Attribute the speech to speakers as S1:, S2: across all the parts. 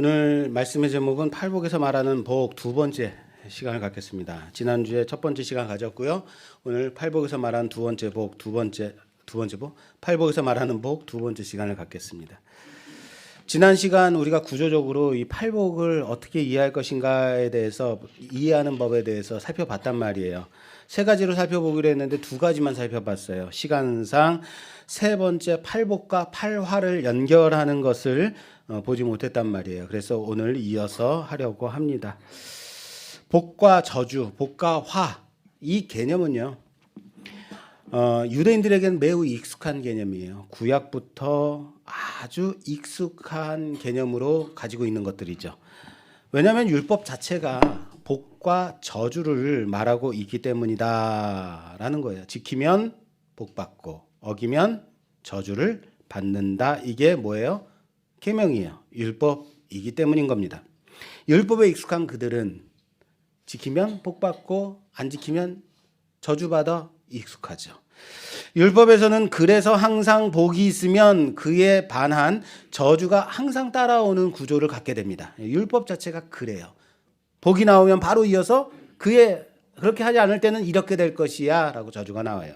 S1: 오늘 말씀의 제목은 팔복에서 말하는 복 두 번째 시간을 갖겠습니다. 지난주에 첫 번째 시간 가졌고요. 오늘 팔복에서 말하는 두 번째 복, 두 번째 복, 팔복에서 말하는 복 두 번째 시간을 갖겠습니다. 지난 시간 우리가 구조적으로 이 팔복을 어떻게 이해할 것인가에 대해서 이해하는 법에 대해서 살펴봤단 말이에요. 세 가지로 살펴보기로 했는데 두 가지만 살펴봤어요. 시간상 세 번째 팔복과 팔화를 연결하는 것을 보지 못했단 말이에요. 그래서 오늘 이어서 하려고 합니다. 복과 저주, 복과 화, 이 개념은요, 유대인들에게는 매우 익숙한 개념이에요. 구약부터 아주 익숙한 개념으로 가지고 있는 것들이죠. 왜냐하면 율법 자체가 복과 저주를 말하고 있기 때문이다라는 거예요. 지키면 복받고 어기면 저주를 받는다. 이게 뭐예요? 계명이에요. 율법이기 때문인 겁니다. 율법에 익숙한 그들은 지키면 복받고 안 지키면 저주받아 익숙하죠. 율법에서는 그래서 항상 복이 있으면 그에 반한 저주가 항상 따라오는 구조를 갖게 됩니다. 율법 자체가 그래요. 복이 나오면 바로 이어서 그렇게 하지 않을 때는 이렇게 될 것이야 라고 저주가 나와요.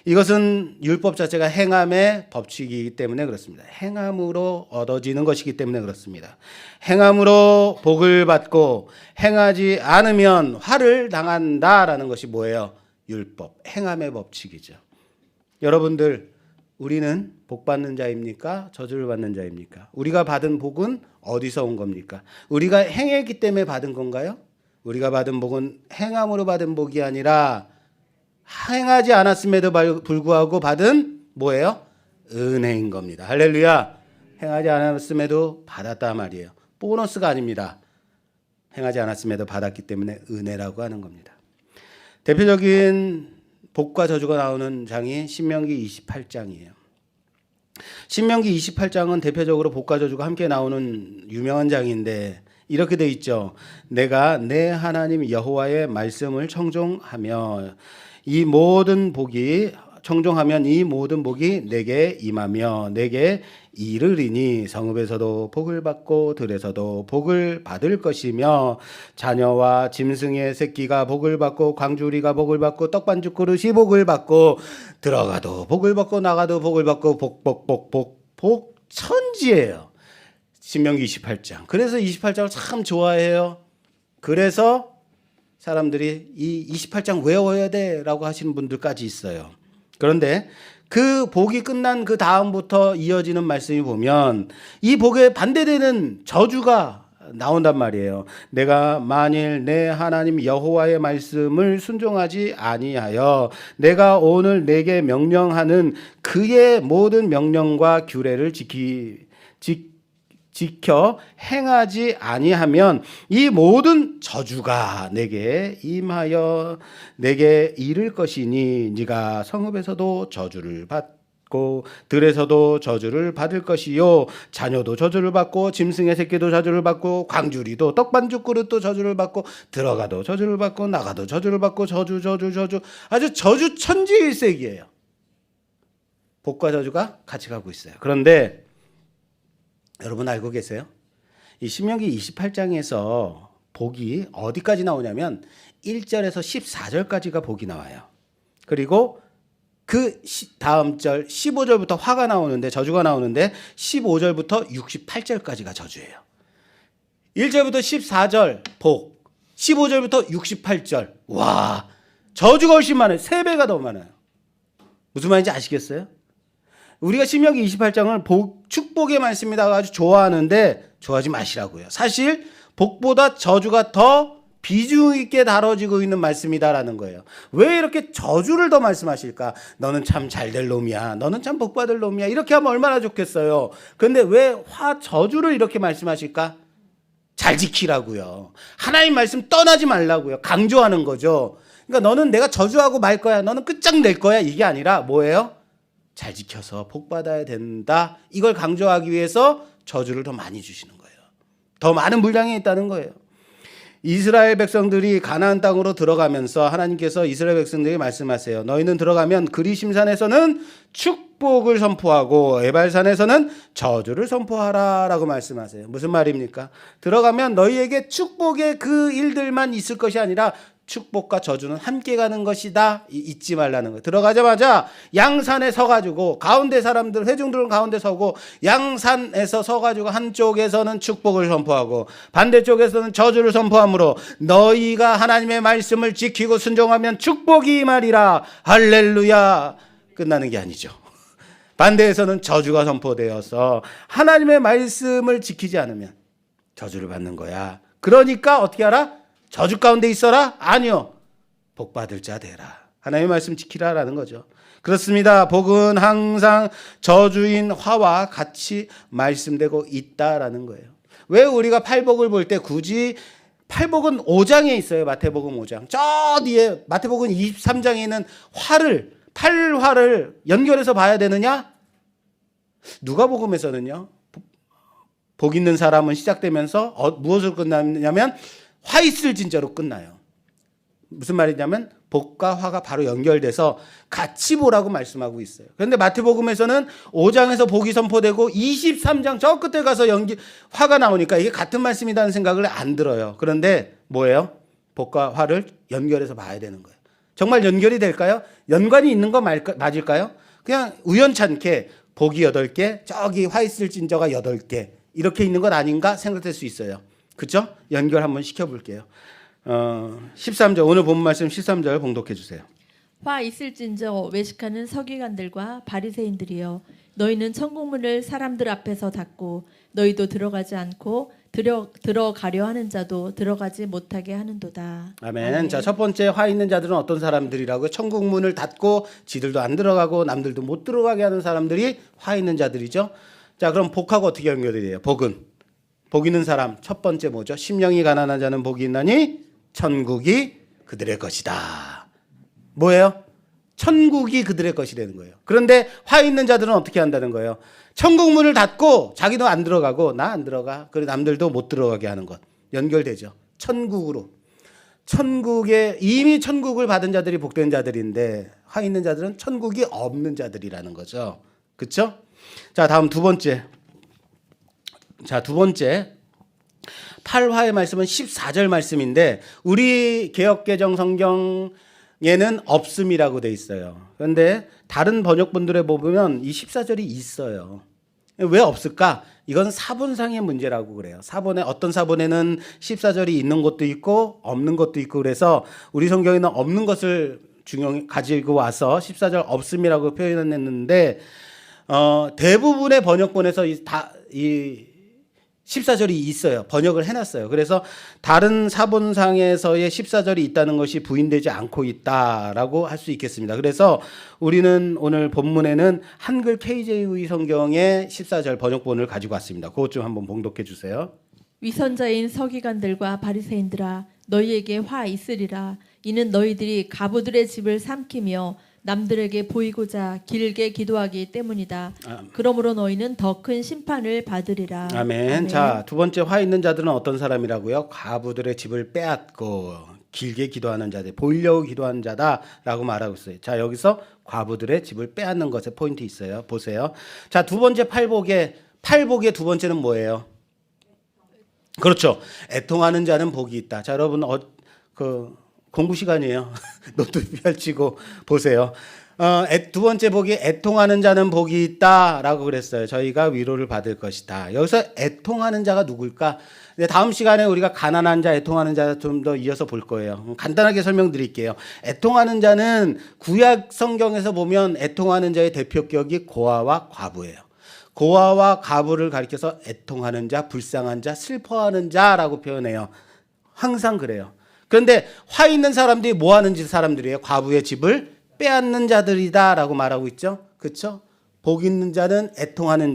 S1: 이것은 율법 자체가 행함의 법칙이기 때문에 그렇습니다. 행함으로 얻어지는 것이기 때문에 그렇습니다. 행함으로 복을 받고 행하지 않으면 화를 당한다라는 것이 뭐예요? 율법, 행함의 법칙이죠. 여러분들, 우리는 복 받는 자입니까? 저주를 받는 자입니까? 우리가 받은 복은 어디서 온 겁니까? 우리가 행했기 때문에 받은 건가요? 우리가 받은 복은 행함으로 받은 복이 아니라 행하지 않았음에도 불구하고 받은 뭐예요? 은혜인 겁니다. 할렐루야. 행하지 않았음에도 받았다 말이에요. 보너스가 아닙니다. 행하지 않았음에도 받았기 때문에 은혜라고 하는 겁니다. 대표적인 복과 저주가 나오는 장이 신명기 28장이에요. 신명기 28장은 대표적으로 복과 저주가 함께 나오는 유명한 장인데 이렇게 돼 있죠. 내가 내 하나님 여호와의 말씀을 청종하며 이 모든 복이 내게 임하며 내게 이르리니 성읍에서도 복을 받고 들에서도 복을 받을 것이며 자녀와 짐승의 새끼가 복을 받고 광주리가 복을 받고 떡반죽 그릇이 복을 받고 들어가도 복을 받고 나가도 복을 받고 복 천지예요. 신명기 28장. 그래서 28장을 참 좋아해요. 그래서 사람들이 이 28장 외워야 돼라고 하시는 분들까지 있어요. 그런데 그 복이 끝난 그 다음부터 이어지는 말씀이 보면 이 복에 반대되는 저주가 나온단 말이에요. 내가 만일 내 하나님 여호와의 말씀을 순종하지 아니하여 내가 오늘 내게 명령하는 그의 모든 명령과 규례를 지켜 행하지 아니하면 이 모든 저주가 내게 임하여 내게 이를 것이니 네가 성읍에서도 저주를 받고 들에서도 저주를 받을 것이요 자녀도 저주를 받고 짐승의 새끼도 저주를 받고 광주리도 떡반죽 그릇도 저주를 받고 들어가도 저주를 받고 나가도 저주를 받고 저주 아주 저주 천지일색이에요. 복과 저주가 같이 가고 있어요. 그런데 여러분 알고 계세요? 이 신명기 28장에서 복이 어디까지 나오냐면 1절에서 14절까지가 복이 나와요. 그리고 그 다음 절 15절부터 화가 나오는데 저주가 나오는데 15절부터 68절까지가 저주예요. 1절부터 14절 복, 15절부터 68절. 와, 저주가 훨씬 많아요. 3배가 더 많아요. 무슨 말인지 아시겠어요? 우리가 신명기 28장을 축복의 말씀이라고 아주 좋아하는데 좋아하지 마시라고요. 사실 복보다 저주가 더 비중 있게 다뤄지고 있는 말씀이다라는 거예요. 왜 이렇게 저주를 더 말씀하실까? 너는 참 잘될 놈이야. 너는 참 복받을 놈이야. 이렇게 하면 얼마나 좋겠어요. 그런데 왜 저주를 이렇게 말씀하실까? 잘 지키라고요. 하나님 말씀 떠나지 말라고요. 강조하는 거죠. 그러니까 너는 내가 저주하고 말 거야. 너는 끝장낼 거야. 이게 아니라 뭐예요? 잘 지켜서 복받아야 된다. 이걸 강조하기 위해서 저주를 더 많이 주시는 거예요. 더 많은 분량이 있다는 거예요. 이스라엘 백성들이 가나안 땅으로 들어가면서 하나님께서 이스라엘 백성들에게 말씀하세요. 너희는 들어가면 그리심산에서는 축복을 선포하고 에발산에서는 저주를 선포하라라고 말씀하세요. 무슨 말입니까? 들어가면 너희에게 축복의 그 일들만 있을 것이 아니라 축복과 저주는 함께 가는 것이다. 잊지 말라는 거예요. 들어가자마자 양산에 서가지고 가운데 사람들 회중들은 가운데 서고 양산에서 서가지고 한쪽에서는 축복을 선포하고 반대쪽에서는 저주를 선포하므로 너희가 하나님의 말씀을 지키고 순종하면 축복이 임하리라. 할렐루야. 끝나는 게 아니죠. 반대에서는 저주가 선포되어서 하나님의 말씀을 지키지 않으면 저주를 받는 거야. 그러니까 어떻게 하라? 저주 가운데 있어라? 아니요. 복 받을 자 되라. 하나님의 말씀 지키라라는 거죠. 그렇습니다. 복은 항상 저주인 화와 같이 말씀되고 있다라는 거예요. 왜 우리가 팔복을 볼 때 굳이 팔복은 5장에 있어요. 마태복음 5장. 저 뒤에 마태복음 23장에 있는 팔화를 연결해서 봐야 되느냐? 누가복음에서는요. 복 있는 사람은 시작되면서 무엇으로 끝나냐면 화 있을 진저로 끝나요. 무슨 말이냐면 복과 화가 바로 연결돼서 같이 보라고 말씀하고 있어요. 그런데 마태복음에서는 5장에서 복이 선포되고 23장 저 끝에 가서 화가 나오니까 이게 같은 말씀이라는 생각을 안 들어요. 그런데 뭐예요? 복과 화를 연결해서 봐야 되는 거예요. 정말 연결이 될까요? 연관이 있는 거 맞을까요? 그냥 우연찮게 복이 8개, 저기 화 있을 진저가 8개 이렇게 있는 것 아닌가 생각될 수 있어요. 그렇죠? 연결 한번 시켜볼게요. 13절 오늘 본 말씀 13절 봉독해 주세요.
S2: 화 있을진저 외식하는 서기관들과 바리새인들이여 너희는 천국문을 사람들 앞에서 닫고 너희도 들어가지 않고 들어가려 하는 자도 들어가지 못하게 하는도다.
S1: 아멘. 자, 첫 번째 화 있는 자들은 어떤 사람들이라고요? 천국문을 닫고 지들도 안 들어가고 남들도 못 들어가게 하는 사람들이 화 있는 자들이죠. 자, 그럼 복하고 어떻게 연결이 돼요? 복 있는 사람 첫 번째 뭐죠? 심령이 가난한 자는 복이 있나니 천국이 그들의 것이다. 뭐예요? 천국이 그들의 것이 되는 거예요. 그런데 화 있는 자들은 어떻게 한다는 거예요? 천국 문을 닫고 자기도 안 들어가고 나 안 들어가. 그리고 남들도 못 들어가게 하는 것. 연결되죠. 천국으로. 이미 천국을 받은 자들이 복된 자들인데 화 있는 자들은 천국이 없는 자들이라는 거죠. 그렇죠? 자, 다음 두 번째. 팔화의 말씀은 14절 말씀인데 우리 개역개정 성경에는 없음이라고 돼 있어요. 그런데 다른 번역본들에 보면 이 14절이 있어요. 왜 없을까? 이건 사본상의 문제라고 그래요. 어떤 사본에는 14절이 있는 것도 있고 없는 것도 있고 그래서 우리 성경에는 없는 것을 가지고 와서 14절 없음이라고 표현했는데 대부분의 번역본에서 이 14절이 있어요. 번역을 해놨어요. 그래서 다른 사본상에서의 14절이 있다는 것이 부인되지 않고 있다라고 할 수 있겠습니다. 그래서 우리는 오늘 본문에는 한글 KJV 성경의 14절 번역본을 가지고 왔습니다. 그것 좀 한번 봉독해 주세요.
S2: 위선자인 서기관들과 바리새인들아 너희에게 화 있으리라. 이는 너희들이 가부들의 집을 삼키며 남들에게 보이고자 길게 기도하기 때문이다. 그러므로 너희는 더 큰 심판을 받으리라.
S1: 아멘. 자, 두 번째 화 있는 자들은 어떤 사람이라고요? 과부들의 집을 빼앗고 길게 기도하는 자들, 보이려고 기도하는 자다라고 말하고 있어요. 자, 여기서 과부들의 집을 빼앗는 것에 포인트 있어요. 보세요. 자, 두 번째 팔복의 두 번째는 뭐예요? 그렇죠. 애통하는 자는 복이 있다. 자, 여러분 공부 시간이에요. 노트 펼치고 보세요. 두 번째 복이 애통하는 자는 복이 있다라고 그랬어요. 저희가 위로를 받을 것이다. 여기서 애통하는 자가 누굴까? 다음 시간에 우리가 가난한 자, 애통하는 자 좀 더 이어서 볼 거예요. 간단하게 설명드릴게요. 애통하는 자는 구약 성경에서 보면 애통하는 자의 대표격이 고아와 과부예요. 고아와 과부를 가리켜서 애통하는 자, 불쌍한 자, 슬퍼하는 자라고 표현해요. 항상 그래요. 그런데 화 있는 사람들이 뭐 하는 사람들이에요? 과부의 집을 빼앗는 자들이다라고 말하고 있죠. 그렇죠? 복 있는 자는 애통하는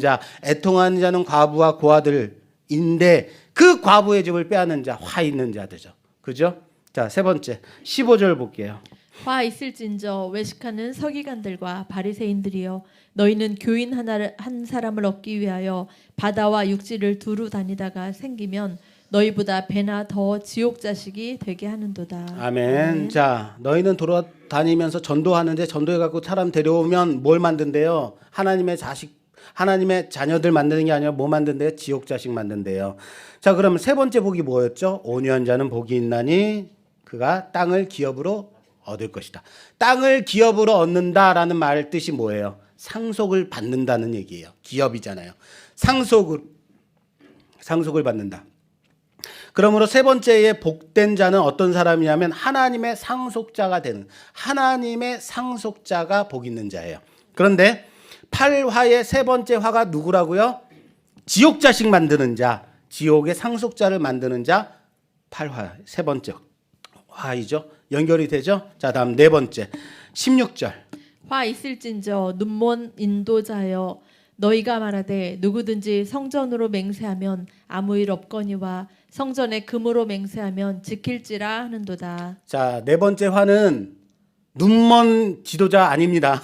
S1: 자는 과부와 고아들인데 그 과부의 집을 빼앗는 자, 화 있는 자들죠. 그죠? 자, 세 번째 15절 볼게요.
S2: 화 있을진저 외식하는 서기관들과 바리새인들이여 너희는 교인 한 사람을 얻기 위하여 바다와 육지를 두루 다니다가 생기면 너희보다 배나 더 지옥 자식이 되게 하는도다.
S1: 아멘. 자, 너희는 돌아다니면서 전도하는데 전도해 갖고 사람 데려오면 뭘 만든대요? 하나님의 자식, 하나님의 자녀들 만드는 게 아니라 뭐 만든대요? 지옥 자식 만든대요. 자, 그러면 세 번째 복이 뭐였죠? 온유한 자는 복이 있나니 그가 땅을 기업으로 얻을 것이다. 땅을 기업으로 얻는다라는 말 뜻이 뭐예요? 상속을 받는다는 얘기예요. 기업이잖아요. 상속을 받는다. 그러므로 세 번째의 복된 자는 어떤 사람이냐면 하나님의 상속자가 되는, 하나님의 상속자가 복 있는 자예요. 그런데 8화의 세 번째 화가 누구라고요? 지옥 자식 만드는 자, 지옥의 상속자를 만드는 자, 8화 세 번째 화이죠. 연결이 되죠. 자, 다음 네 번째 16절.
S2: 화 있을진저 눈먼 인도자여 너희가 말하되 누구든지 성전으로 맹세하면 아무 일 없거니와 성전에 금으로 맹세하면 지킬지라 하는도다.
S1: 자, 네 번째 화는 눈먼 지도자 아닙니다.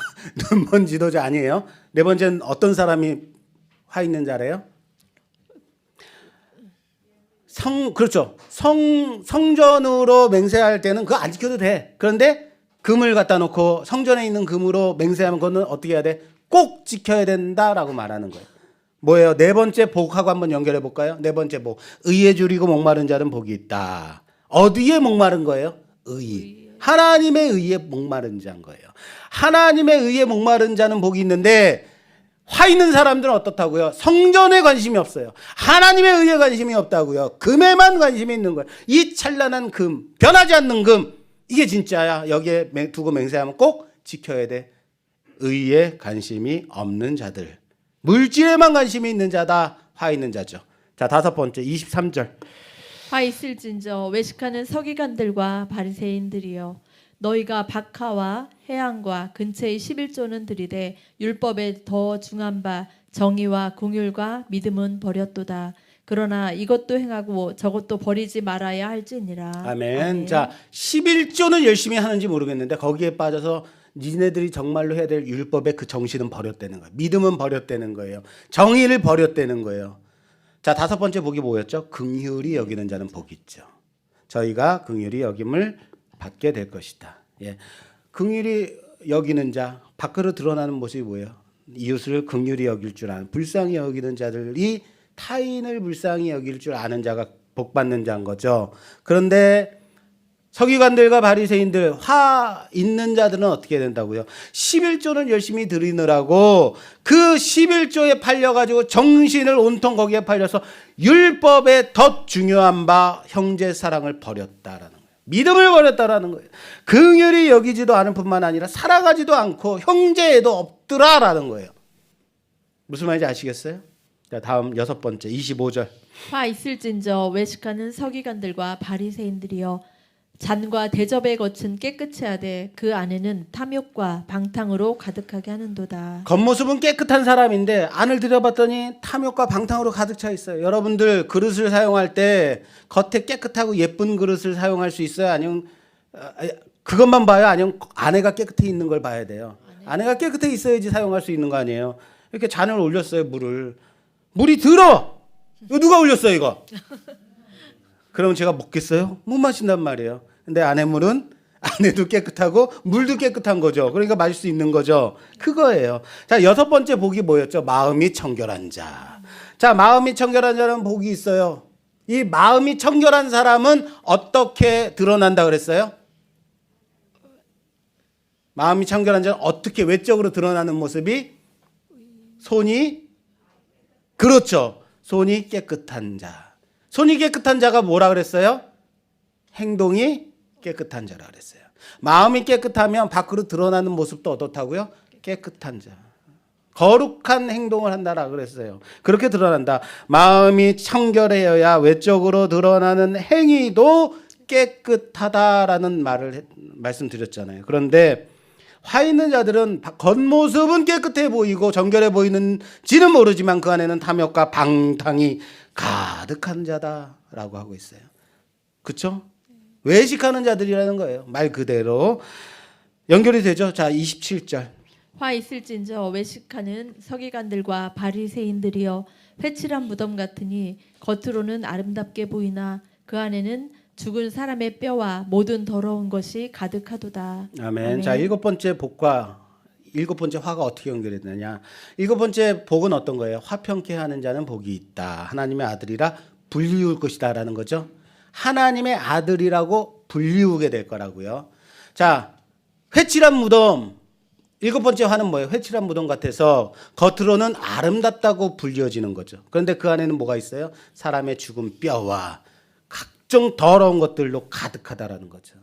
S1: 눈먼 지도자 아니에요. 네 번째는 어떤 사람이 화 있는 자래요? 그렇죠. 성전으로 맹세할 때는 그거 안 지켜도 돼. 그런데 금을 갖다 놓고 성전에 있는 금으로 맹세하면 그거는 어떻게 해야 돼? 꼭 지켜야 된다라고 말하는 거예요. 뭐예요? 네 번째 복하고 한번 연결해 볼까요? 네 번째 복. 의에 줄이고 목마른 자는 복이 있다. 어디에 목마른 거예요? 의. 하나님의 의에 목마른 자인 거예요. 하나님의 의에 목마른 자는 복이 있는데 화 있는 사람들은 어떻다고요? 성전에 관심이 없어요. 하나님의 의에 관심이 없다고요. 금에만 관심이 있는 거예요. 이 찬란한 금, 변하지 않는 금, 이게 진짜야. 여기에 두고 맹세하면 꼭 지켜야 돼. 의에 관심이 없는 자들, 물질에만 관심이 있는 자다. 화 있는 자죠. 자, 다섯 번째 23절.
S2: 화 있을진저 외식하는 서기관들과 바리새인들이여 너희가 박하와 해양과 근처의 11조는 들이되 율법에 더 중한 바 정의와 공율과 믿음은 버렸도다. 그러나 이것도 행하고 저것도 버리지 말아야 할지니라.
S1: 아멘. 자, 11조는 열심히 하는지 모르겠는데 거기에 빠져서 니네들이 정말로 해야 될 율법의 그 정신은 버렸다는 거예요. 믿음은 버렸다는 거예요. 정의를 버렸다는 거예요. 자, 다섯 번째 복이 뭐였죠? 긍휼히 여기는 자는 복이 있죠. 저희가 긍휼히 여김을 받게 될 것이다. 예. 긍휼히 여기는 자, 밖으로 드러나는 모습이 뭐예요? 이웃을 긍휼히 여길 줄 아는, 불쌍히 여기는 자들이 타인을 불쌍히 여길 줄 아는 자가 복 받는 자인 거죠. 그런데 서기관들과 바리새인들, 화 있는 자들은 어떻게 된다고요? 11조는 열심히 드리느라고 그 11조에 팔려가지고 정신을 온통 거기에 팔려서 율법에 더 중요한 바 형제 사랑을 버렸다라는 거예요. 믿음을 버렸다라는 거예요. 긍휼히 여기지도 않을 뿐만 아니라 살아가지도 않고 형제에도 없더라라는 거예요. 무슨 말인지 아시겠어요? 자, 다음 여섯 번째 25절.
S2: 화 있을진저 외식하는 서기관들과 바리새인들이여 잔과 대접에 거친 깨끗이 하되 그 안에는 탐욕과 방탕으로 가득하게 하는도다.
S1: 겉모습은 깨끗한 사람인데 안을 들여봤더니 탐욕과 방탕으로 가득 차 있어요. 여러분들 그릇을 사용할 때 겉에 깨끗하고 예쁜 그릇을 사용할 수 있어요? 아니면 그것만 봐요? 아니면 안에가 깨끗해 있는 걸 봐야 돼요? 안에가 깨끗해 있어야지 사용할 수 있는 거 아니에요? 이렇게 잔을 올렸어요. 물이 들어. 이거 누가 올렸어요 이거? 그러면 제가 먹겠어요? 못 마신단 말이에요. 근데 안에 물은 안에도 깨끗하고 물도 깨끗한 거죠. 그러니까 마실 수 있는 거죠. 그거예요. 자, 여섯 번째 복이 뭐였죠? 마음이 청결한 자. 자, 마음이 청결한 자는 복이 있어요. 이 마음이 청결한 사람은 어떻게 드러난다 그랬어요? 마음이 청결한 자는 어떻게 외적으로 드러나는 모습이? 손이, 그렇죠. 손이 깨끗한 자. 손이 깨끗한 자가 뭐라 그랬어요? 행동이 깨끗한 자라 그랬어요. 마음이 깨끗하면 밖으로 드러나는 모습도 어떻다고요? 깨끗한 자. 거룩한 행동을 한다라 그랬어요. 그렇게 드러난다. 마음이 청결해야 외적으로 드러나는 행위도 깨끗하다라는 말씀드렸잖아요. 그런데 화 있는 자들은 겉모습은 깨끗해 보이고 정결해 보이는지는 모르지만 그 안에는 탐욕과 방탕이 가득한 자다라고 하고 있어요. 그렇죠? 외식하는 자들이라는 거예요. 말 그대로 연결이 되죠. 자, 27절.
S2: 화 있을진저 외식하는 서기관들과 바리새인들이여 회칠한 무덤 같으니 겉으로는 아름답게 보이나 그 안에는 죽은 사람의 뼈와 모든 더러운 것이 가득하도다.
S1: 아멘. 자, 일곱 번째 복과 일곱 번째 화가 어떻게 연결이 되느냐? 일곱 번째 복은 어떤 거예요? 화평케 하는 자는 복이 있다. 하나님의 아들이라 불리울 것이다라는 거죠. 하나님의 아들이라고 불리우게 될 거라고요. 자, 회칠한 무덤. 일곱 번째 화는 뭐예요? 회칠한 무덤 같아서 겉으로는 아름답다고 불리워지는 거죠. 그런데 그 안에는 뭐가 있어요? 사람의 죽은 뼈와 각종 더러운 것들로 가득하다라는 거죠.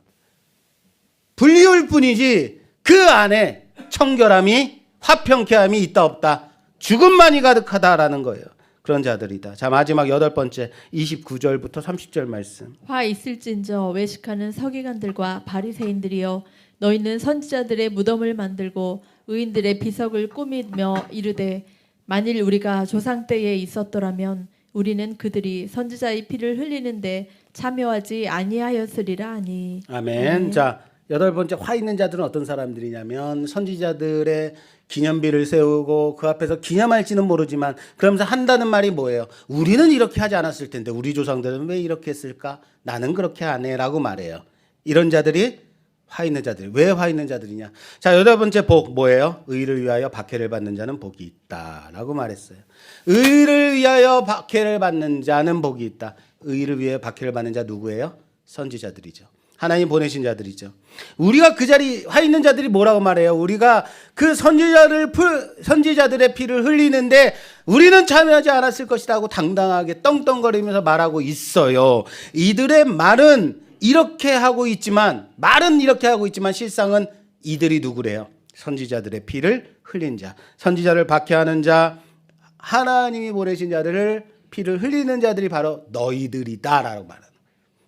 S1: 불리울 뿐이지 그 안에 청결함이 화평케함이 있다 없다. 죽음만이 가득하다라는 거예요. 그런 자들이다. 자, 마지막 여덟 번째 29절부터 30절 말씀.
S2: 화 있을진저 외식하는 서기관들과 바리새인들이여 너희는 선지자들의 무덤을 만들고 의인들의 비석을 꾸미며 이르되 만일 우리가 조상 때에 있었더라면 우리는 그들이 선지자의 피를 흘리는데 참여하지 아니하였으리라 하니.
S1: 아멘. 자, 여덟 번째 화 있는 자들은 어떤 사람들이냐면 선지자들의 기념비를 세우고 그 앞에서 기념할지는 모르지만 그러면서 한다는 말이 뭐예요? 우리는 이렇게 하지 않았을 텐데 우리 조상들은 왜 이렇게 했을까? 나는 그렇게 안 해라고 말해요. 이런 자들이 화 있는 자들. 왜 화 있는 자들이냐? 자, 여덟 번째 복 뭐예요? 의를 위하여 박해를 받는 자는 복이 있다라고 말했어요. 의를 위하여 박해를 받는 자는 복이 있다. 의를 위해 박해를 받는 자 누구예요? 선지자들이죠. 하나님 보내신 자들이죠. 우리가 그 자리 화 있는 자들이 뭐라고 말해요? 우리가 그 선지자들의 피를 흘리는데 우리는 참여하지 않았을 것이다 하고 당당하게 떵떵거리면서 말하고 있어요. 이들의 말은 이렇게 하고 있지만 실상은 이들이 누구래요? 선지자들의 피를 흘린 자, 선지자를 박해하는 자, 하나님이 보내신 자들을 피를 흘리는 자들이 바로 너희들이다라고 말하는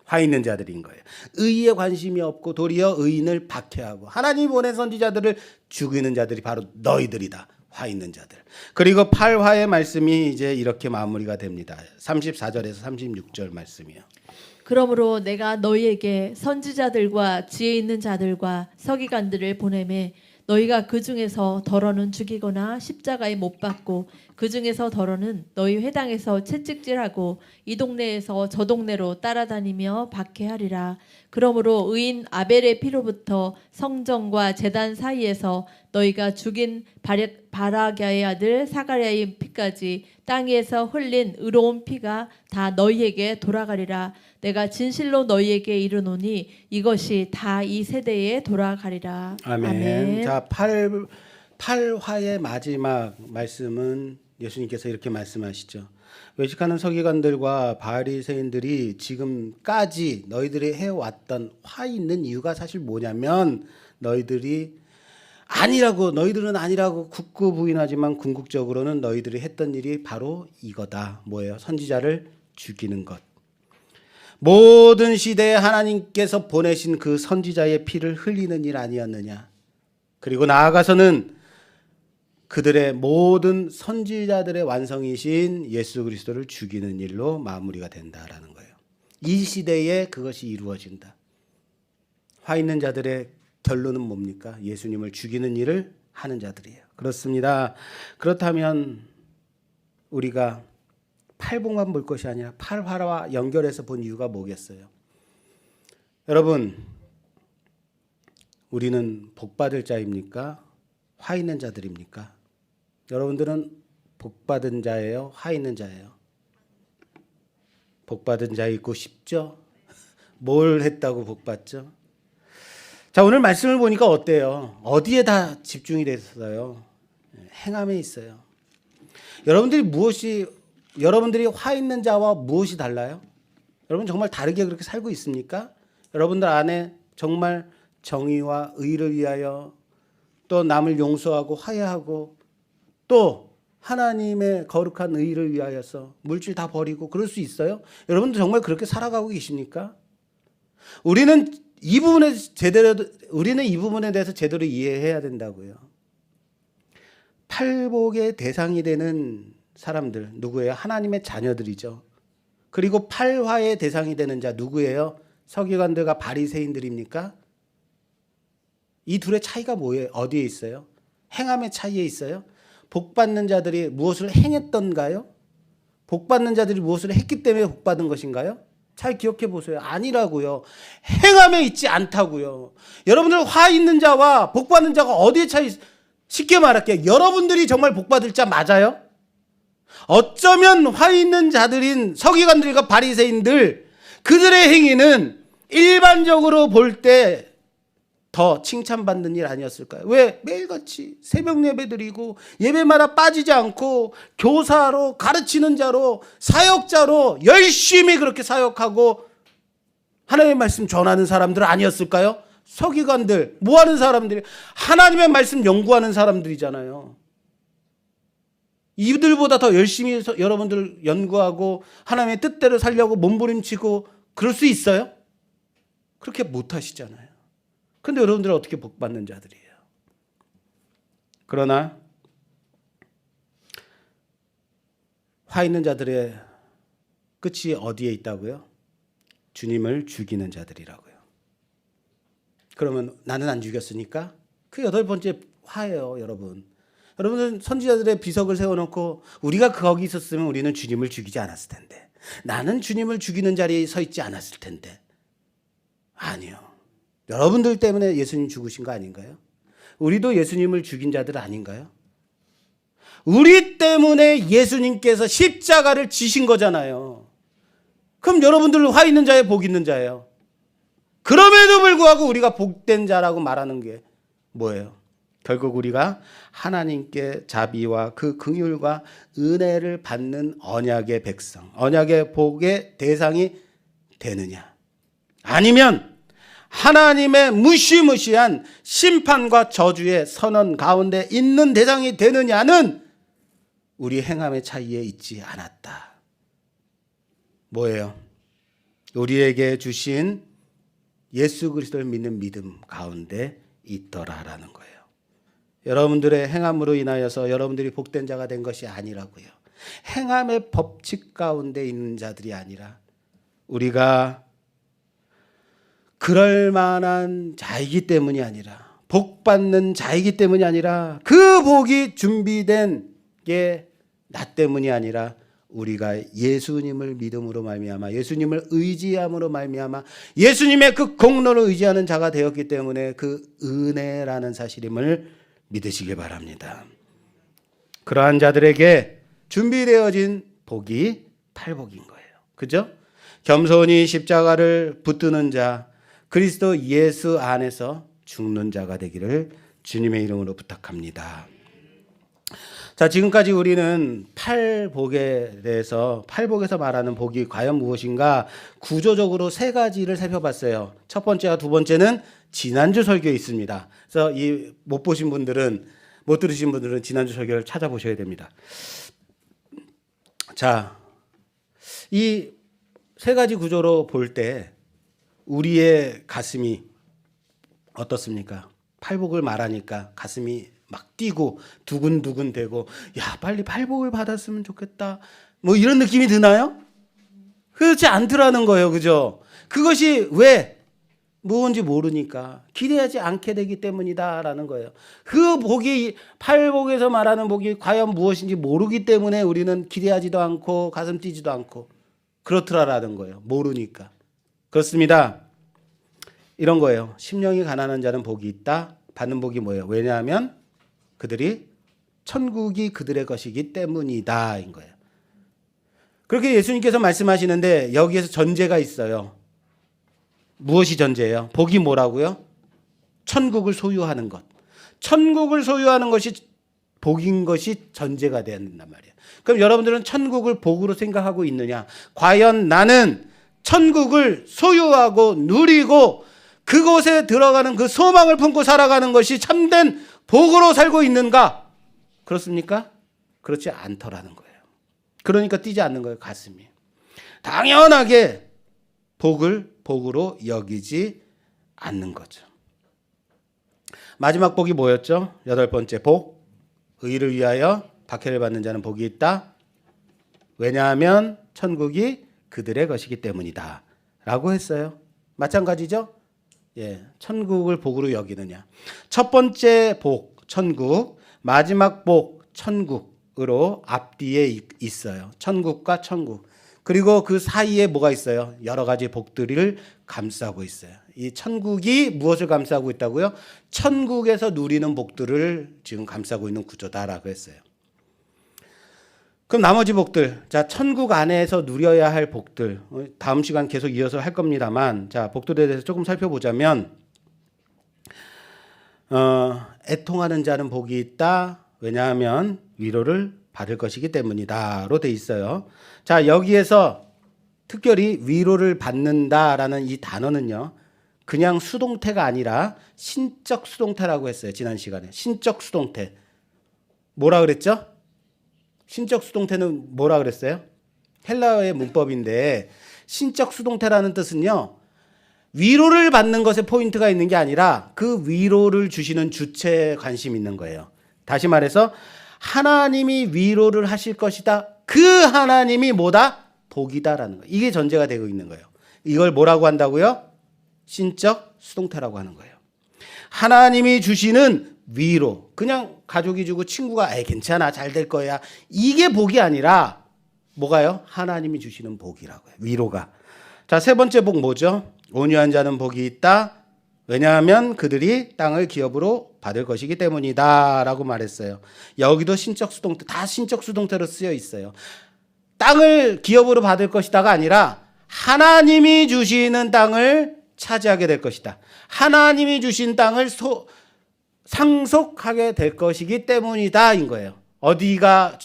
S1: 화 있는 자들인 거예요. 의에 관심이 없고 도리어 의인을 박해하고 하나님이 보낸 선지자들을 죽이는 자들이 바로 너희들이다. 화 있는 자들. 그리고 8화의 말씀이 이제 이렇게 마무리가 됩니다. 34절에서 36절 말씀이요.
S2: 그러므로 내가 너희에게 선지자들과 지혜 있는 자들과 서기관들을 보내매 너희가 그 중에서 더러는 죽이거나 십자가에 못 박고 그 중에서 더러는 너희 회당에서 채찍질하고 이 동네에서 저 동네로 따라다니며 박해하리라. 그러므로 의인 아벨의 피로부터 성전과 제단 사이에서 너희가 죽인 바라갸의 아들 사가랴의 피까지 땅 위에서 흘린 의로운 피가 다 너희에게 돌아가리라. 내가 진실로 너희에게 이르노니 이것이 다 이 세대에 돌아가리라.
S1: 아멘. 자, 8화의 마지막 말씀은 예수님께서 이렇게 말씀하시죠. 외식하는 서기관들과 바리새인들이 지금까지 너희들이 해왔던 화 있는 이유가 사실 뭐냐면 너희들은 아니라고 굳고 부인하지만 궁극적으로는 너희들이 했던 일이 바로 이거다. 뭐예요? 선지자를 죽이는 것. 모든 시대에 하나님께서 보내신 그 선지자의 피를 흘리는 일 아니었느냐. 그리고 나아가서는 그들의 모든 선지자들의 완성이신 예수 그리스도를 죽이는 일로 마무리가 된다라는 거예요. 이 시대에 그것이 이루어진다. 화 있는 자들의 결론은 뭡니까? 예수님을 죽이는 일을 하는 자들이에요. 그렇습니다. 그렇다면 우리가 팔복만 볼 것이 아니라 8화와 연결해서 본 이유가 뭐겠어요? 여러분, 우리는 복받을 자입니까? 화 있는 자들입니까? 여러분들은 복받은 자예요? 화 있는 자예요? 복받은 자이고 싶죠? 뭘 했다고 복받죠? 자, 오늘 말씀을 보니까 어때요? 어디에 다 집중이 됐어요? 행함에 있어요. 여러분들이 화 있는 자와 무엇이 달라요? 여러분 정말 다르게 그렇게 살고 있습니까? 여러분들 안에 정말 정의와 의를 위하여 또 남을 용서하고 화해하고 또 하나님의 거룩한 의를 위하여서 물질 다 버리고 그럴 수 있어요? 여러분들 정말 그렇게 살아가고 계십니까? 우리는 이 부분에 대해서 제대로 이해해야 된다고요. 팔복의 대상이 되는 사람들 누구예요? 하나님의 자녀들이죠. 그리고 팔화의 대상이 되는 자 누구예요? 서기관들과 바리새인들입니까? 이 둘의 차이가 뭐예요? 어디에 있어요? 행함의 차이에 있어요. 복 받는 자들이 무엇을 행했던가요? 복 받는 자들이 무엇을 했기 때문에 복 받은 것인가요? 잘 기억해 보세요. 아니라고요. 행함에 있지 않다고요. 여러분들 화 있는 자와 복 받는 자가 어디에 차이? 쉽게 말할게요. 여러분들이 정말 복 받을 자 맞아요? 어쩌면 화 있는 자들인 서기관들과 바리새인들 그들의 행위는 일반적으로 볼 때 더 칭찬받는 일 아니었을까요? 왜? 매일같이 새벽 예배드리고 예배마다 빠지지 않고 교사로 가르치는 자로 사역자로 열심히 그렇게 사역하고 하나님의 말씀 전하는 사람들 아니었을까요? 서기관들 뭐 하는 사람들이 하나님의 말씀 연구하는 사람들이잖아요. 이들보다 더 열심히 여러분들 연구하고 하나님의 뜻대로 살려고 몸부림치고 그럴 수 있어요? 그렇게 못 하시잖아요. 그런데 여러분들은 어떻게 복 받는 자들이에요? 그러나 화 있는 자들의 끝이 어디에 있다고요? 주님을 죽이는 자들이라고요. 그러면 나는 안 죽였으니까 그 8번째 화예요, 여러분. 여러분은 선지자들의 비석을 세워놓고 우리가 거기 있었으면 우리는 주님을 죽이지 않았을 텐데, 나는 주님을 죽이는 자리에 서 있지 않았을 텐데. 아니요. 여러분들 때문에 예수님 죽으신 거 아닌가요? 우리도 예수님을 죽인 자들 아닌가요? 우리 때문에 예수님께서 십자가를 지신 거잖아요. 그럼 여러분들 화 있는 자에 복 있는 자예요. 그럼에도 불구하고 우리가 복된 자라고 말하는 게 뭐예요? 결국 우리가 하나님께 자비와 그 긍휼과 은혜를 받는 언약의 백성, 언약의 복의 대상이 되느냐? 아니면 하나님의 무시무시한 심판과 저주의 선언 가운데 있는 대상이 되느냐는 우리 행함의 차이에 있지 않았다. 뭐예요? 우리에게 주신 예수 그리스도를 믿는 믿음 가운데 있더라라는 거예요. 여러분들의 행함으로 인하여서 여러분들이 복된 자가 된 것이 아니라고요. 행함의 법칙 가운데 있는 자들이 아니라 우리가 그럴 만한 자이기 때문이 아니라 복 받는 자이기 때문이 아니라 그 복이 준비된 게 나 때문이 아니라 우리가 예수님을 믿음으로 말미암아 예수님을 의지함으로 말미암아 예수님의 그 공로를 의지하는 자가 되었기 때문에 그 은혜라는 사실임을 믿으시기 바랍니다. 그러한 자들에게 준비되어진 복이 팔복인 거예요. 그죠? 겸손히 십자가를 붙드는 자, 그리스도 예수 안에서 죽는 자가 되기를 주님의 이름으로 부탁합니다. 자, 지금까지 우리는 팔복에 대해서, 팔복에서 말하는 복이 과연 무엇인가 구조적으로 3가지를 살펴봤어요. 첫 번째와 두 번째는 지난주 설교에 있습니다. 그래서 이 못 보신 분들은, 못 들으신 분들은 지난주 설교를 찾아보셔야 됩니다. 자, 이 3가지 구조로 볼 때 우리의 가슴이 어떻습니까? 팔복을 말하니까 가슴이 막 뛰고 두근두근 되고, 야, 빨리 팔복을 받았으면 좋겠다, 뭐 이런 느낌이 드나요? 그렇지 않더라는 거예요. 그죠? 그것이 왜 뭔지 모르니까 기대하지 않게 되기 때문이다라는 거예요. 그 복이, 팔복에서 말하는 복이 과연 무엇인지 모르기 때문에 우리는 기대하지도 않고 가슴 뛰지도 않고 그렇더라라는 거예요. 모르니까. 그렇습니다. 이런 거예요. 심령이 가난한 자는 복이 있다. 받는 복이 뭐예요? 왜냐하면 그들이 천국이 그들의 것이기 때문이다 인 거예요. 그렇게 예수님께서 말씀하시는데 여기에서 전제가 있어요. 무엇이 전제예요? 복이 뭐라고요? 천국을 소유하는 것. 천국을 소유하는 것이 복인 것이 전제가 된단 말이에요. 그럼 여러분들은 천국을 복으로 생각하고 있느냐? 과연 나는 천국을 소유하고 누리고 그곳에 들어가는 그 소망을 품고 살아가는 것이 참된 복으로 살고 있는가? 그렇습니까? 그렇지 않더라는 거예요. 그러니까 뛰지 않는 거예요, 가슴이. 당연하게 복을 복으로 여기지 않는 거죠. 마지막 복이 뭐였죠? 8번째 복. 의를 위하여 박해를 받는 자는 복이 있다. 왜냐하면 천국이 그들의 것이기 때문이다 라고 했어요. 마찬가지죠? 예, 천국을 복으로 여기느냐. 첫 번째 복, 천국. 마지막 복 천국으로 앞뒤에 있어요. 천국과 천국. 그리고 그 사이에 뭐가 있어요? 여러 가지 복들을 감싸고 있어요. 이 천국이 무엇을 감싸고 있다고요? 천국에서 누리는 복들을 지금 감싸고 있는 구조다라고 했어요. 그럼 나머지 복들, 자, 천국 안에서 누려야 할 복들, 다음 시간 계속 이어서 할 겁니다만, 자, 복들에 대해서 조금 살펴보자면, 애통하는 자는 복이 있다. 왜냐하면 위로를 받을 것이기 때문이다로 돼 있어요. 자, 여기에서 특별히 위로를 받는다라는 이 단어는요, 그냥 수동태가 아니라 신적 수동태라고 했어요. 지난 시간에 신적 수동태. 뭐라 그랬죠? 신적 수동태는 뭐라 그랬어요? 헬라어의 문법인데 신적 수동태라는 뜻은요, 위로를 받는 것에 포인트가 있는 게 아니라 그 위로를 주시는 주체에 관심이 있는 거예요. 다시 말해서 하나님이 위로를 하실 것이다. 그 하나님이 뭐다? 복이다라는 거예요. 이게 전제가 되고 있는 거예요. 이걸 뭐라고 한다고요? 신적 수동태라고 하는 거예요. 하나님이 주시는 위로, 그냥 가족이 주고 친구가 괜찮아 잘 될 거야, 이게 복이 아니라 뭐가요? 하나님이 주시는 복이라고요. 위로가. 자, 세 번째 복 뭐죠? 온유한 자는 복이 있다. 왜냐하면 그들이 땅을 기업으로 받을 것이기 때문이다 라고 말했어요. 여기도 신적 수동태, 다 신적 수동태로 쓰여 있어요. 땅을 기업으로 받을 것이다가 아니라 하나님이 주시는 땅을 차지하게 될 것이다. 하나님이 주신 땅을 상속하게 될 것이기 때문이다 인 거예요. 어디가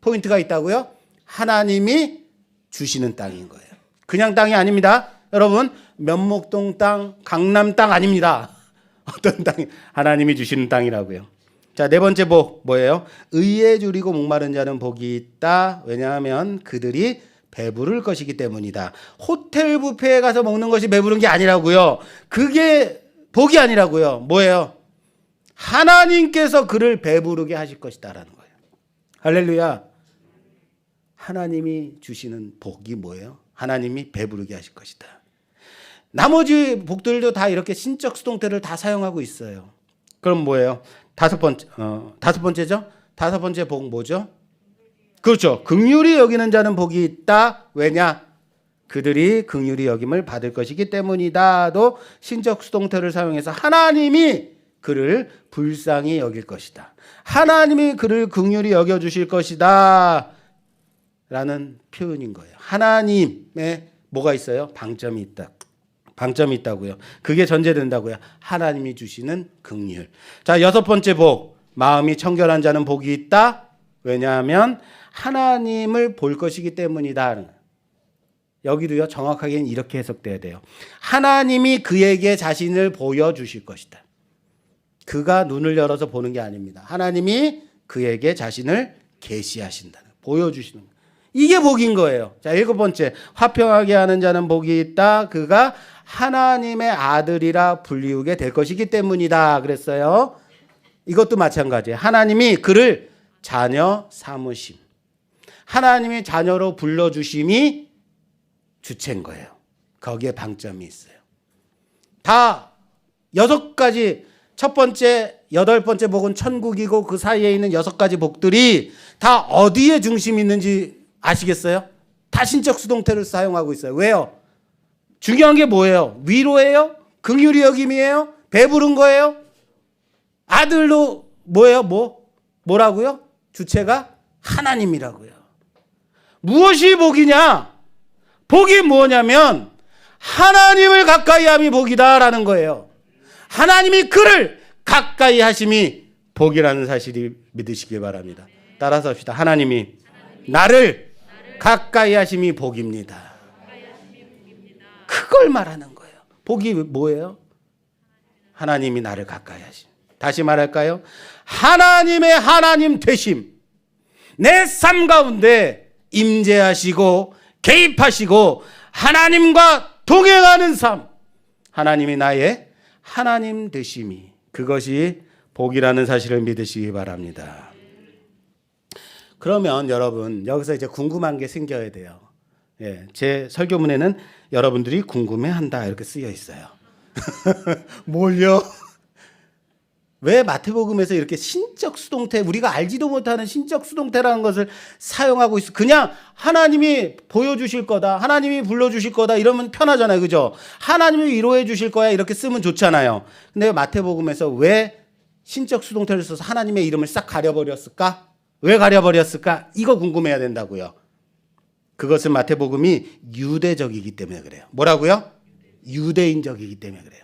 S1: 포인트가 있다고요? 하나님이 주시는 땅인 거예요. 그냥 땅이 아닙니다. 여러분, 면목동 땅, 강남 땅 아닙니다. 어떤 땅이? 하나님이 주시는 땅이라고요. 자, 네 번째 복 뭐예요? 의에 줄이고 목마른 자는 복이 있다. 왜냐하면 그들이 배부를 것이기 때문이다. 호텔 뷔페에 가서 먹는 것이 배부른 게 아니라고요. 그게 복이 아니라고요. 뭐예요? 하나님께서 그를 배부르게 하실 것이다라는 거예요. 할렐루야. 하나님이 주시는 복이 뭐예요? 하나님이 배부르게 하실 것이다. 나머지 복들도 다 이렇게 신적 수동태를 다 사용하고 있어요. 그럼 뭐예요? 다섯 번째죠? 다섯 번째 복 뭐죠? 그렇죠. 긍휼히 여기는 자는 복이 있다. 왜냐? 그들이 긍휼히 여김을 받을 것이기 때문이다도 신적 수동태를 사용해서 하나님이 그를 불쌍히 여길 것이다. 하나님이 그를 긍휼히 여겨 주실 것이다. 라는 표현인 거예요. 하나님의 뭐가 있어요? 방점이 있다. 방점이 있다고요. 그게 전제된다고요. 하나님이 주시는 긍휼. 자, 여섯 번째 복. 마음이 청결한 자는 복이 있다. 왜냐하면 하나님을 볼 것이기 때문이다. 여기도요, 정확하게는 이렇게 해석돼야 돼요. 하나님이 그에게 자신을 보여주실 것이다. 그가 눈을 열어서 보는 게 아닙니다. 하나님이 그에게 자신을 계시하신다는, 보여주시는 거예요. 이게 복인 거예요. 자, 일곱 번째, 화평하게 하는 자는 복이 있다. 그가 하나님의 아들이라 불리우게 될 것이기 때문이다 그랬어요. 이것도 마찬가지예요. 하나님이 그를 자녀 삼으심, 하나님이 자녀로 불러주심이 주체인 거예요. 거기에 방점이 있어요. 다 여섯 가지, 첫 번째, 여덟 번째 복은 천국이고 그 사이에 있는 여섯 가지 복들이 다 어디에 중심이 있는지 아시겠어요? 다 신적 수동태를 사용하고 있어요. 왜요? 중요한 게 뭐예요? 위로예요? 긍휼히 여김이에요? 배부른 거예요? 아들로 뭐예요? 뭐라고요? 주체가 하나님이라고요. 무엇이 복이냐? 복이 뭐냐면 하나님을 가까이 함이 복이다라는 거예요. 하나님이 그를 가까이 하심이 복이라는 사실이 믿으시기 바랍니다. 따라서 합시다. 하나님이 나를 가까이 하심이 복입니다. 그걸 말하는 거예요. 복이 뭐예요? 하나님이 나를 가까이 하심. 다시 말할까요? 하나님의 하나님 되심. 내 삶 가운데 임재하시고 개입하시고 하나님과 동행하는 삶. 하나님이 나의 하나님 되심이, 그것이 복이라는 사실을 믿으시기 바랍니다. 그러면 여러분, 여기서 이제 궁금한 게 생겨야 돼요. 예, 제 설교문에는 여러분들이 궁금해한다 이렇게 쓰여 있어요. 뭘요? 왜 마태복음에서 이렇게 신적 수동태, 우리가 알지도 못하는 신적 수동태라는 것을 사용하고 있어? 그냥 하나님이 보여주실 거다, 하나님이 불러주실 거다 이러면 편하잖아요, 그죠? 하나님이 위로해 주실 거야 이렇게 쓰면 좋잖아요. 근데 마태복음에서 왜 신적 수동태를 써서 하나님의 이름을 싹 가려버렸을까? 왜 가려버렸을까? 이거 궁금해야 된다고요. 그것은 마태복음이 유대적이기 때문에 그래요. 뭐라고요? 유대인적이기 때문에 그래요.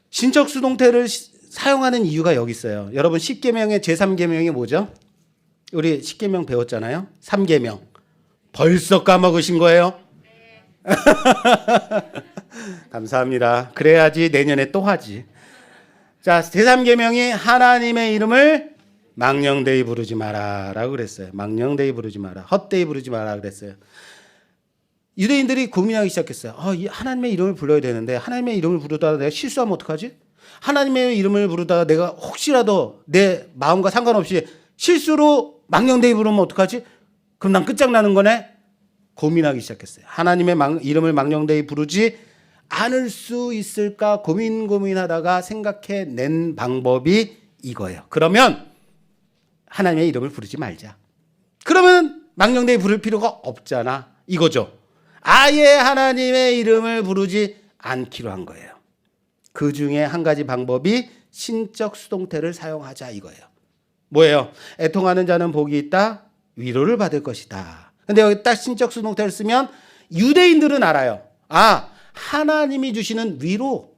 S1: 신적 수동태를 사용하는 이유가 여기 있어요. 여러분 10계명의 제3계명이 뭐죠? 우리 10계명 배웠잖아요. 3계명. 벌써 까먹으신 거예요? 감사합니다. 그래야지 내년에 또 하지. 자, 제3계명이 하나님의 이름을 망령되이 부르지 마라 라고 그랬어요. 망령되이 부르지 마라. 헛되이 부르지 마라 그랬어요. 유대인들이 고민하기 시작했어요. 하나님의 이름을 불러야 되는데 하나님의 이름을 부르다가 내가 실수하면 어떡하지? 하나님의 이름을 부르다가 내가 혹시라도 내 마음과 상관없이 실수로 망령되이 부르면 어떡하지? 그럼 난 끝장나는 거네? 고민하기 시작했어요. 하나님의 이름을 망령되이 부르지 않을 수 있을까 고민하다가 생각해낸 방법이 이거예요. 그러면 하나님의 이름을 부르지 말자. 그러면 망령되이 부를 필요가 없잖아. 이거죠. 아예 하나님의 이름을 부르지 않기로 한 거예요. 그 중에 한 가지 방법이 신적 수동태를 사용하자 이거예요. 뭐예요? 애통하는 자는 복이 있다. 위로를 받을 것이다. 근데 여기 딱 신적 수동태를 쓰면 유대인들은 알아요. 하나님이 주시는 위로.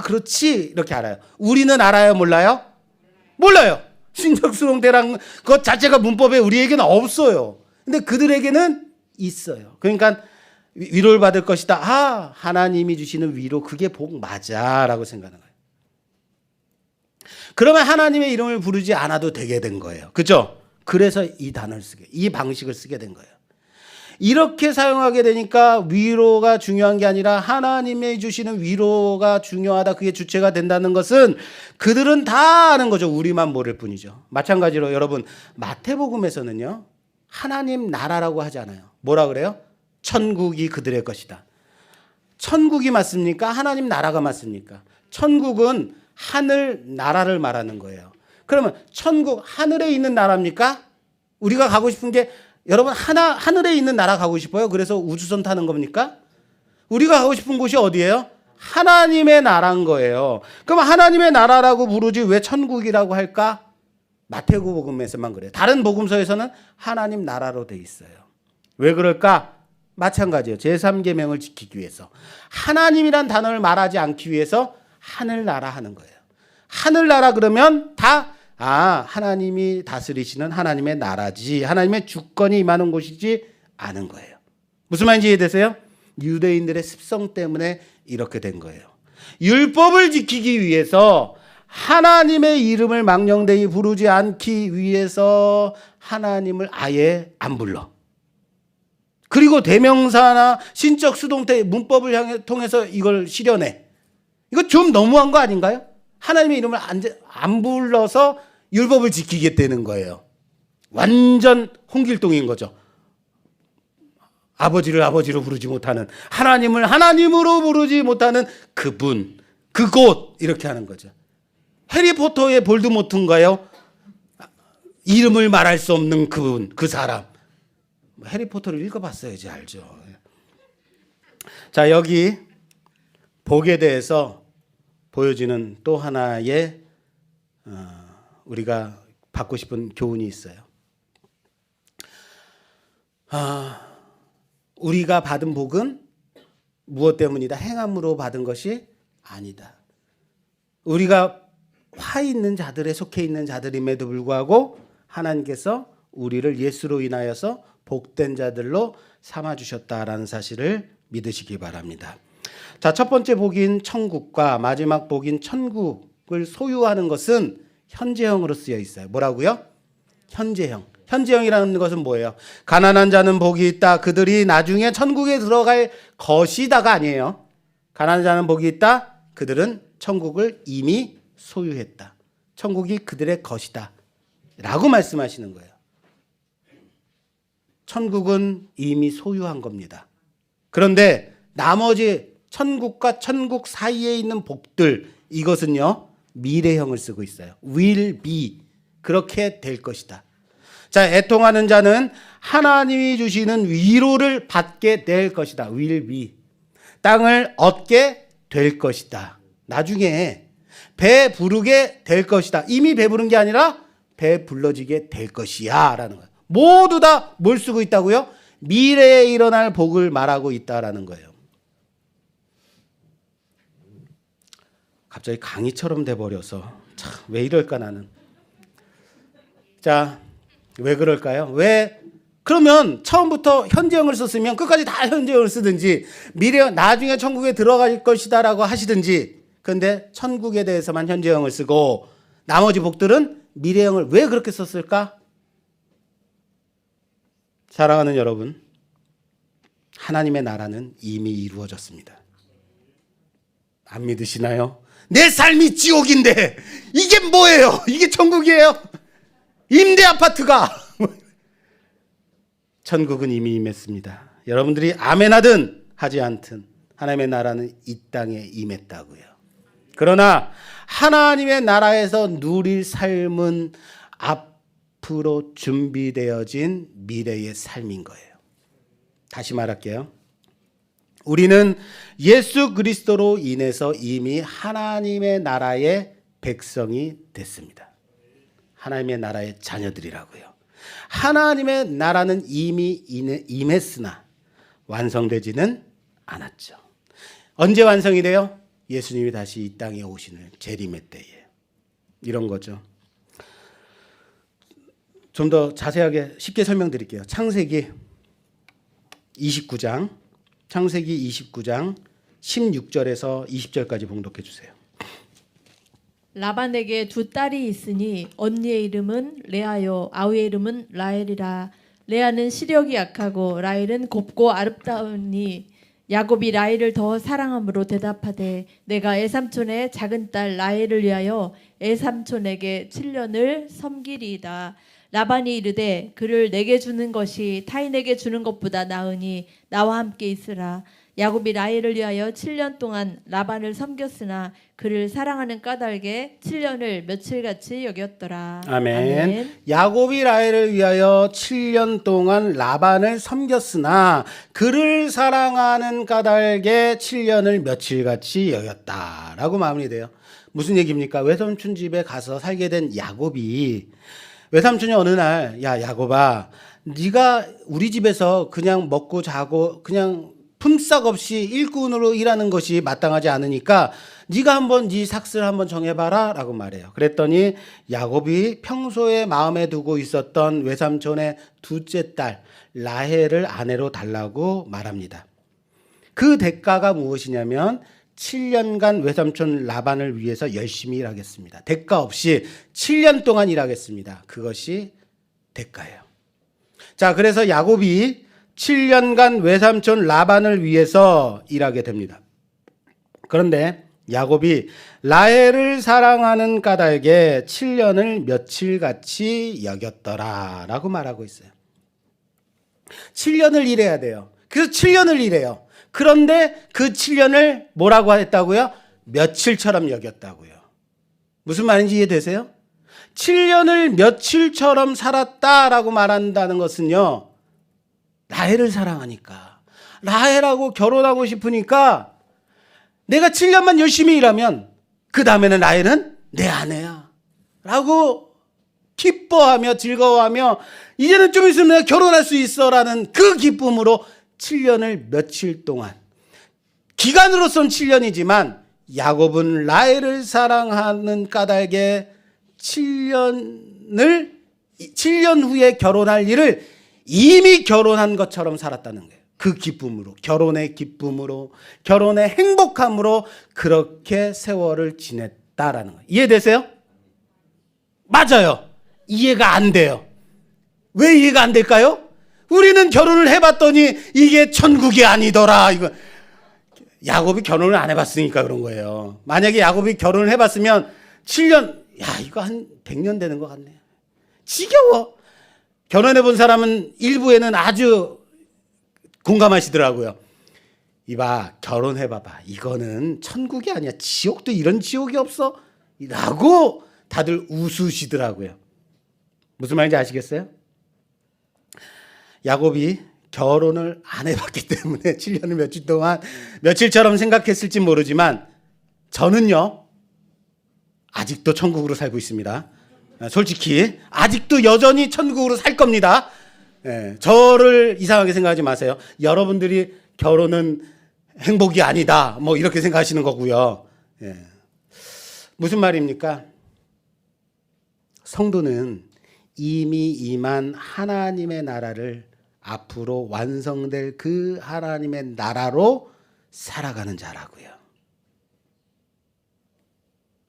S1: 그렇지. 이렇게 알아요. 우리는 알아요? 몰라요? 몰라요. 신적 수동태란 것 자체가 문법에 우리에게는 없어요. 근데 그들에게는 있어요. 그러니까 위로를 받을 것이다. 하나님이 주시는 위로, 그게 복 맞아 라고 생각하는 거예요. 그러면 하나님의 이름을 부르지 않아도 되게 된 거예요. 그죠? 그래서 이 단어를 이 방식을 쓰게 된 거예요. 이렇게 사용하게 되니까 위로가 중요한 게 아니라 하나님이 주시는 위로가 중요하다. 그게 주체가 된다는 것은 그들은 다 아는 거죠. 우리만 모를 뿐이죠. 마찬가지로 여러분 마태복음에서는요. 하나님 나라라고 하지 않아요. 뭐라 그래요? 천국이 그들의 것이다. 천국이 맞습니까? 하나님 나라가 맞습니까? 천국은 하늘 나라를 말하는 거예요. 그러면 천국 하늘에 있는 나라입니까? 우리가 가고 싶은 게 여러분 하늘에 있는 나라 가고 싶어요? 그래서 우주선 타는 겁니까? 우리가 가고 싶은 곳이 어디예요? 하나님의 나라인 거예요. 그럼 하나님의 나라라고 부르지 왜 천국이라고 할까? 마태복음에서만 그래요. 다른 복음서에서는 하나님 나라로 돼 있어요. 왜 그럴까? 마찬가지예요. 제3계명을 지키기 위해서. 하나님이란 단어를 말하지 않기 위해서 하늘나라 하는 거예요. 하늘나라 그러면 다 하나님이 다스리시는 하나님의 나라지, 하나님의 주권이 임하는 곳이지 않은 거예요. 무슨 말인지 이해되세요? 유대인들의 습성 때문에 이렇게 된 거예요. 율법을 지키기 위해서 하나님의 이름을 망령되이 부르지 않기 위해서 하나님을 아예 안 불러. 그리고 대명사나 신적 수동태 문법을 통해서 이걸 실현해. 이거 좀 너무한 거 아닌가요? 하나님의 이름을 안 불러서 율법을 지키겠다는 거예요. 완전 홍길동인 거죠. 아버지를 아버지로 부르지 못하는, 하나님을 하나님으로 부르지 못하는 그분, 그곳, 이렇게 하는 거죠. 해리포터의 볼드모트인가요? 이름을 말할 수 없는 그분, 그 사람. 해리포터를 읽어봤어야지 알죠. 자, 여기 복에 대해서 보여지는 또 하나의 우리가 받고 싶은 교훈이 있어요. 우리가 받은 복은 무엇 때문이다? 행함으로 받은 것이 아니다. 우리가 화 있는 자들에 속해 있는 자들임에도 불구하고 하나님께서 우리를 예수로 인하여서 복된 자들로 삼아주셨다라는 사실을 믿으시기 바랍니다. 자, 첫 번째 복인 천국과 마지막 복인 천국을 소유하는 것은 현재형으로 쓰여 있어요. 뭐라고요? 현재형. 현재형이라는 것은 뭐예요? 가난한 자는 복이 있다. 그들이 나중에 천국에 들어갈 것이다가 아니에요. 가난한 자는 복이 있다. 그들은 천국을 이미 소유했다. 천국이 그들의 것이다. 라고 말씀하시는 거예요. 천국은 이미 소유한 겁니다. 그런데 나머지 천국과 천국 사이에 있는 복들, 이것은요, 미래형을 쓰고 있어요. will be. 그렇게 될 것이다. 자, 애통하는 자는 하나님이 주시는 위로를 받게 될 것이다. will be. 땅을 얻게 될 것이다. 나중에 배 부르게 될 것이다. 이미 배 부른 게 아니라 배 불러지게 될 것이야 라는 거예요. 모두 다 뭘 쓰고 있다고요? 미래에 일어날 복을 말하고 있다라는 거예요. 갑자기 강의처럼 돼버려서 참 왜 이럴까 나는. 자, 왜 그럴까요? 왜? 그러면 처음부터 현재형을 썼으면 끝까지 다 현재형을 쓰든지 미래 나중에 천국에 들어갈 것이다라고 하시든지, 그런데 천국에 대해서만 현재형을 쓰고 나머지 복들은 미래형을 왜 그렇게 썼을까? 사랑하는 여러분, 하나님의 나라는 이미 이루어졌습니다. 안 믿으시나요? 내 삶이 지옥인데 이게 뭐예요? 이게 천국이에요? 임대 아파트가 천국은 이미 임했습니다. 여러분들이 아멘하든 하지 않든 하나님의 나라는 이 땅에 임했다고요. 그러나 하나님의 나라에서 누릴 삶은 앞으로 준비되어진 미래의 삶인 거예요. 다시 말할게요. 우리는 예수 그리스도로 인해서 이미 하나님의 나라의 백성이 됐습니다. 하나님의 나라의 자녀들이라고요. 하나님의 나라는 이미 임했으나 완성되지는 않았죠. 언제 완성이 돼요? 예수님이 다시 이 땅에 오시는 재림의 때에. 이런 거죠. 좀 더 자세하게 쉽게 설명드릴게요. 창세기 29장 16절에서 20절까지 봉독해 주세요.
S2: 라반에게 두 딸이 있으니 언니의 이름은 레아요 아우의 이름은 라헬이라. 레아는 시력이 약하고 라헬은 곱고 아름다우니 야곱이 라헬을 더 사랑함으로 대답하되 내가 애삼촌의 작은 딸 라헬을 위하여 애삼촌에게 7년을 섬기리이다. 라반이 이르되 그를 내게 주는 것이 타인에게 주는 것보다 나으니 나와 함께 있으라. 야곱이 라헬을 위하여 7년 동안 라반을 섬겼으나 그를 사랑하는 까닭에 7년을 며칠같이 여겼더라.
S1: 아멘. 야곱이 라헬을 위하여 7년 동안 라반을 섬겼으나 그를 사랑하는 까닭에 7년을 며칠같이 여겼다라고 마무리돼요. 무슨 얘기입니까? 외삼촌 집에 가서 살게 된 야곱이, 외삼촌이 어느 날, 야 야곱아, 네가 우리 집에서 그냥 먹고 자고 그냥 품삯 없이 일꾼으로 일하는 것이 마땅하지 않으니까 네가 한번 네 삭슬 한번 정해봐라 라고 말해요. 그랬더니 야곱이 평소에 마음에 두고 있었던 외삼촌의 둘째 딸 라헬을 아내로 달라고 말합니다. 그 대가가 무엇이냐면 7년간 외삼촌 라반을 위해서 열심히 일하겠습니다. 대가 없이 7년 동안 일하겠습니다. 그것이 대가예요. 자, 그래서 야곱이 7년간 외삼촌 라반을 위해서 일하게 됩니다. 그런데 야곱이 라헬을 사랑하는 까닭에 7년을 며칠같이 여겼더라라고 말하고 있어요. 7년을 일해야 돼요. 그래서 7년을 일해요. 그런데 그 7년을 뭐라고 했다고요? 며칠처럼 여겼다고요. 무슨 말인지 이해되세요? 7년을 며칠처럼 살았다라고 말한다는 것은요, 라헬을 사랑하니까, 라헬하고 결혼하고 싶으니까 내가 7년만 열심히 일하면 그 다음에는 라헬은 내 아내야 라고 기뻐하며 즐거워하며 이제는 좀 있으면 내가 결혼할 수 있어 라는 그 기쁨으로 7년을 며칠 동안, 기간으로선 7년이지만 야곱은 라헬을 사랑하는 까닭에 7년 후에 결혼할 일을 이미 결혼한 것처럼 살았다는 거예요. 그 기쁨으로, 결혼의 기쁨으로, 결혼의 행복함으로 그렇게 세월을 지냈다라는 거예요. 이해되세요? 맞아요. 이해가 안 돼요. 왜 이해가 안 될까요? 우리는 결혼을 해봤더니 이게 천국이 아니더라. 이거 야곱이 결혼을 안 해봤으니까 그런 거예요. 만약에 야곱이 결혼을 해봤으면 7년, 야 이거 한 100년 되는 것 같네. 지겨워. 결혼해 본 사람은 일부에는 아주 공감하시더라고요. 이봐, 결혼해봐봐. 이거는 천국이 아니야. 지옥도 이런 지옥이 없어. 라고 다들 웃으시더라고요. 무슨 말인지 아시겠어요? 야곱이 결혼을 안 해봤기 때문에 7년을 며칠 동안 며칠처럼 생각했을지 모르지만 저는요 아직도 천국으로 살고 있습니다. 솔직히 아직도 여전히 천국으로 살 겁니다. 저를 이상하게 생각하지 마세요. 여러분들이 결혼은 행복이 아니다 뭐 이렇게 생각하시는 거고요. 무슨 말입니까? 성도는 이미 임한 하나님의 나라를 앞으로 완성될 그 하나님의 나라로 살아가는 자라고요.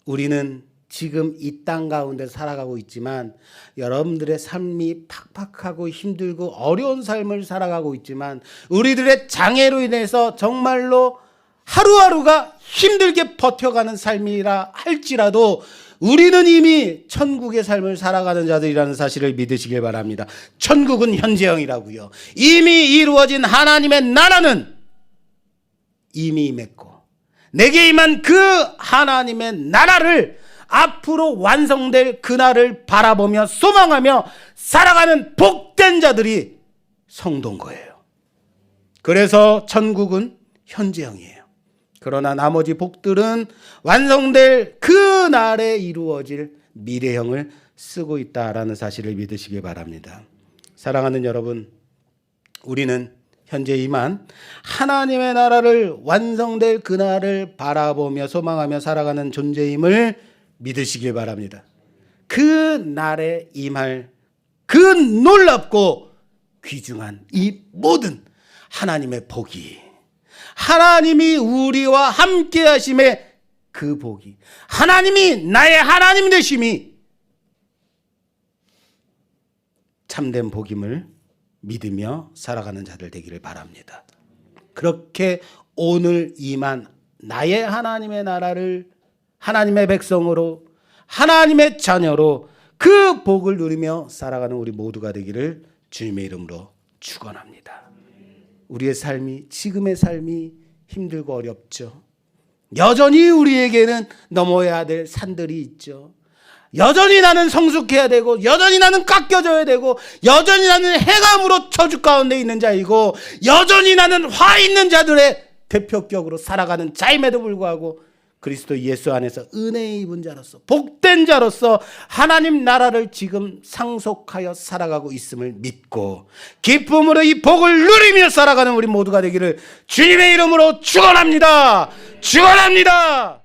S1: 우리는 지금 이 땅 가운데 살아가고 있지만 여러분들의 삶이 팍팍하고 힘들고 어려운 삶을 살아가고 있지만 우리들의 장애로 인해서 정말로 하루하루가 힘들게 버텨가는 삶이라 할지라도 우리는 이미 천국의 삶을 살아가는 자들이라는 사실을 믿으시길 바랍니다. 천국은 현재형이라고요. 이미 이루어진 하나님의 나라는 이미 임했고 내게 임한 그 하나님의 나라를 앞으로 완성될 그날을 바라보며 소망하며 살아가는 복된 자들이 성도인 거예요. 그래서 천국은 현재형이에요. 그러나 나머지 복들은 완성될 그날에 이루어질 미래형을 쓰고 있다라는 사실을 믿으시기 바랍니다. 사랑하는 여러분, 우리는 현재 임한 하나님의 나라를 완성될 그날을 바라보며 소망하며 살아가는 존재임을 믿으시길 바랍니다. 그 날에 임할 그 놀랍고 귀중한 이 모든 하나님의 복이, 하나님이 우리와 함께 하심의 그 복이, 하나님이 나의 하나님 되심이 참된 복임을 믿으며 살아가는 자들 되기를 바랍니다. 그렇게 오늘 임한 나의 하나님의 나라를 하나님의 백성으로 하나님의 자녀로 그 복을 누리며 살아가는 우리 모두가 되기를 주님의 이름으로 축원합니다. 우리의 삶이, 지금의 삶이 힘들고 어렵죠. 여전히 우리에게는 넘어야 될 산들이 있죠. 여전히 나는 성숙해야 되고, 여전히 나는 깎여져야 되고, 여전히 나는 해감으로 저주 가운데 있는 자이고, 여전히 나는 화 있는 자들의 대표격으로 살아가는 자임에도 불구하고 그리스도 예수 안에서 은혜의 입은 자로서, 복된 자로서 하나님 나라를 지금 상속하여 살아가고 있음을 믿고 기쁨으로 이 복을 누리며 살아가는 우리 모두가 되기를 주님의 이름으로 축원합니다. 축원합니다.